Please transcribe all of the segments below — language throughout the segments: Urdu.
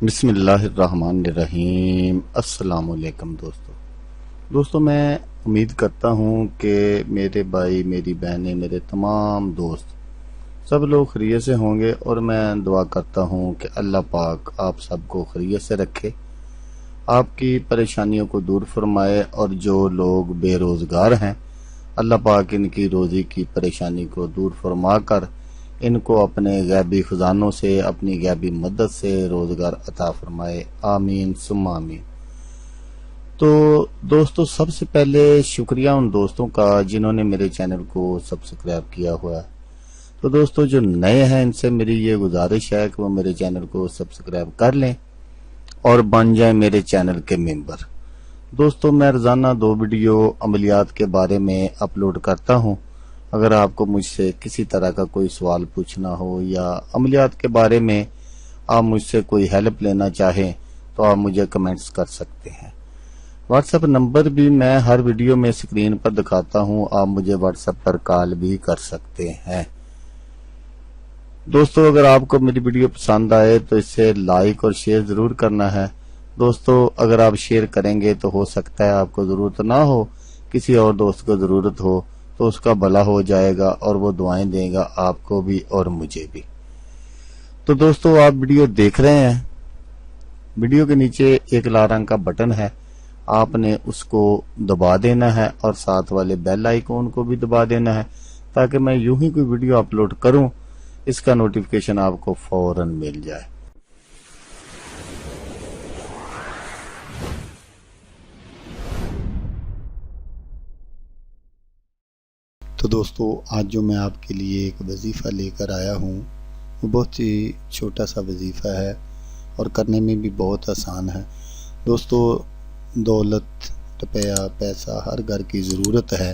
بسم اللہ الرحمن الرحیم۔ السلام علیکم دوستو میں امید کرتا ہوں کہ میرے بھائی، میری بہنیں، میرے تمام دوست سب لوگ خیریت سے ہوں گے، اور میں دعا کرتا ہوں کہ اللہ پاک آپ سب کو خیریت سے رکھے، آپ کی پریشانیوں کو دور فرمائے، اور جو لوگ بے روزگار ہیں اللہ پاک ان کی روزی کی پریشانی کو دور فرما کر ان کو اپنے غیبی خزانوں سے، اپنی غیبی مدد سے روزگار عطا فرمائے، آمین ثم آمین۔ تو دوستو، سب سے پہلے شکریہ ان دوستوں کا جنہوں نے میرے چینل کو سبسکرائب کیا ہوا ہے۔ تو دوستو جو نئے ہیں ان سے میری یہ گزارش ہے کہ وہ میرے چینل کو سبسکرائب کر لیں اور بن جائیں میرے چینل کے ممبر۔ دوستو میں روزانہ 2 ویڈیو عملیات کے بارے میں اپلوڈ کرتا ہوں۔ اگر آپ کو مجھ سے کسی طرح کا کوئی سوال پوچھنا ہو یا عملیات کے بارے میں آپ مجھ سے کوئی ہیلپ لینا چاہیں تو آپ مجھے کمنٹس کر سکتے ہیں۔ واٹس ایپ نمبر بھی میں ہر ویڈیو میں اسکرین پر دکھاتا ہوں، آپ مجھے واٹس ایپ پر کال بھی کر سکتے ہیں۔ دوستو اگر آپ کو میری ویڈیو پسند آئے تو اسے لائک اور شیئر ضرور کرنا ہے۔ دوستو اگر آپ شیئر کریں گے تو ہو سکتا ہے آپ کو ضرورت نہ ہو، کسی اور دوست کو ضرورت ہو تو اس کا بھلا ہو جائے گا اور وہ دعائیں دے گا آپ کو بھی اور مجھے بھی۔ تو دوستو آپ ویڈیو دیکھ رہے ہیں، ویڈیو کے نیچے ایک لال رنگ کا بٹن ہے، آپ نے اس کو دبا دینا ہے اور ساتھ والے بیل آئیکن کو بھی دبا دینا ہے تاکہ میں یوں ہی کوئی ویڈیو اپلوڈ کروں اس کا نوٹیفیکیشن آپ کو فوراً مل جائے۔ تو دوستو آج جو میں آپ کے لیے ایک وظیفہ لے کر آیا ہوں وہ بہت ہی چھوٹا سا وظیفہ ہے اور کرنے میں بھی بہت آسان ہے۔ دوستو دولت، روپیہ، پیسہ ہر گھر کی ضرورت ہے،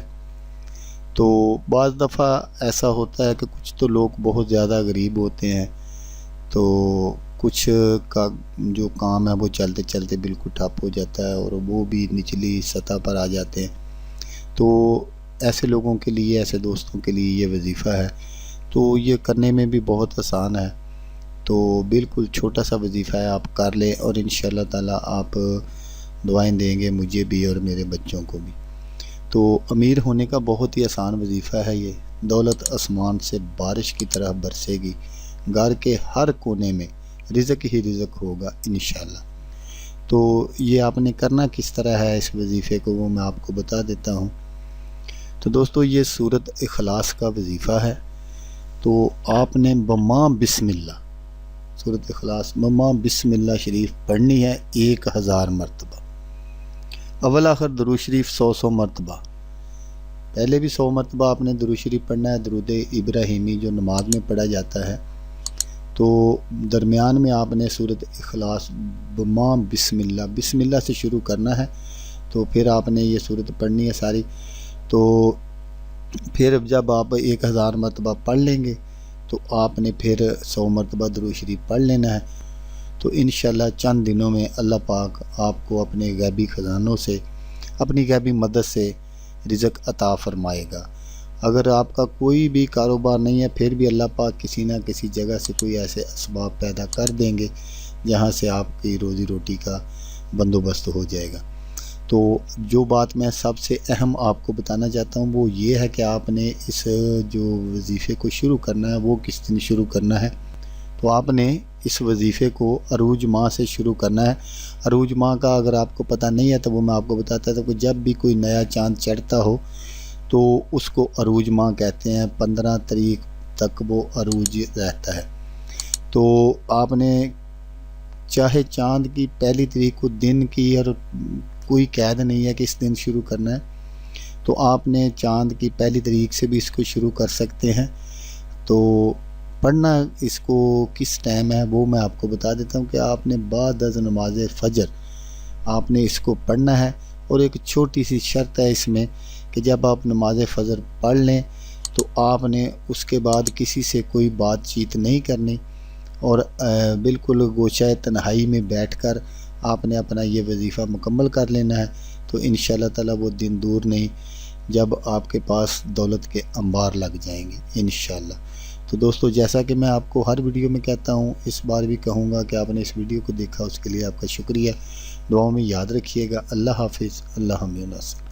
تو بعض دفعہ ایسا ہوتا ہے کہ کچھ تو لوگ بہت زیادہ غریب ہوتے ہیں، تو کچھ کا جو کام ہے وہ چلتے چلتے بالکل ٹھپ ہو جاتا ہے اور وہ بھی نچلی سطح پر آ جاتے ہیں۔ تو ایسے لوگوں کے لیے، ایسے دوستوں کے لیے یہ وظیفہ ہے، تو یہ کرنے میں بھی بہت آسان ہے۔ تو بالکل چھوٹا سا وظیفہ ہے، آپ کر لیں اور انشاءاللہ تعالی آپ دعائیں دیں گے مجھے بھی اور میرے بچوں کو بھی۔ تو امیر ہونے کا بہت ہی آسان وظیفہ ہے یہ۔ دولت آسمان سے بارش کی طرح برسے گی، گھر کے ہر کونے میں رزق ہی رزق ہوگا انشاءاللہ۔ تو یہ آپ نے کرنا کس طرح ہے اس وظیفے کو، وہ میں آپ کو بتا دیتا ہوں۔ تو دوستو یہ سورت اخلاص کا وظیفہ ہے، تو آپ نے بما بسم اللہ، سورت اخلاص بما بسم اللہ شریف پڑھنی ہے 1000 مرتبہ، اول آخر درود شریف 100 مرتبہ، پہلے بھی 100 مرتبہ آپ نے درود شریف پڑھنا ہے، درود ابراہیمی جو نماز میں پڑھا جاتا ہے۔ تو درمیان میں آپ نے سورت اخلاص بما بسم اللہ سے شروع کرنا ہے، تو پھر آپ نے یہ سورت پڑھنی ہے ساری۔ تو پھر جب آپ 1000 مرتبہ پڑھ لیں گے تو آپ نے پھر 100 مرتبہ درود شریف پڑھ لینا ہے، تو انشاءاللہ چند دنوں میں اللہ پاک آپ کو اپنے غیبی خزانوں سے، اپنی غیبی مدد سے رزق عطا فرمائے گا۔ اگر آپ کا کوئی بھی کاروبار نہیں ہے پھر بھی اللہ پاک کسی نہ کسی جگہ سے کوئی ایسے اسباب پیدا کر دیں گے جہاں سے آپ کی روزی روٹی کا بندوبست ہو جائے گا۔ تو جو بات میں سب سے اہم آپ کو بتانا چاہتا ہوں وہ یہ ہے کہ آپ نے اس جو وظیفے کو شروع کرنا ہے وہ کس دن شروع کرنا ہے۔ تو آپ نے اس وظیفے کو عروج ماہ سے شروع کرنا ہے۔ عروج ماہ کا اگر آپ کو پتہ نہیں ہے تو وہ میں آپ کو بتاتا تھا کہ جب بھی کوئی نیا چاند چڑھتا ہو تو اس کو عروج ماہ کہتے ہیں، 15 تاریخ تک وہ عروج رہتا ہے۔ تو آپ نے چاہے چاند کی پہلی تاریخ کو دن کی، اور کوئی قید نہیں ہے کہ اس دن شروع کرنا ہے، تو آپ نے چاند کی پہلی تاریخ سے بھی اس کو شروع کر سکتے ہیں۔ تو پڑھنا اس کو کس ٹائم ہے وہ میں آپ کو بتا دیتا ہوں کہ آپ نے بعد از نماز فجر آپ نے اس کو پڑھنا ہے، اور ایک چھوٹی سی شرط ہے اس میں کہ جب آپ نماز فجر پڑھ لیں تو آپ نے اس کے بعد کسی سے کوئی بات چیت نہیں کرنی، اور بالکل گوشہ تنہائی میں بیٹھ کر آپ نے اپنا یہ وظیفہ مکمل کر لینا ہے۔ تو انشاءاللہ تعالی وہ دن دور نہیں جب آپ کے پاس دولت کے انبار لگ جائیں گے انشاءاللہ۔ تو تو دوستو جیسا کہ میں آپ کو ہر ویڈیو میں کہتا ہوں، اس بار بھی کہوں گا کہ آپ نے اس ویڈیو کو دیکھا، اس کے لیے آپ کا شکریہ۔ دعاؤں میں یاد رکھیے گا۔ اللہ حافظ، اللہ حافظ۔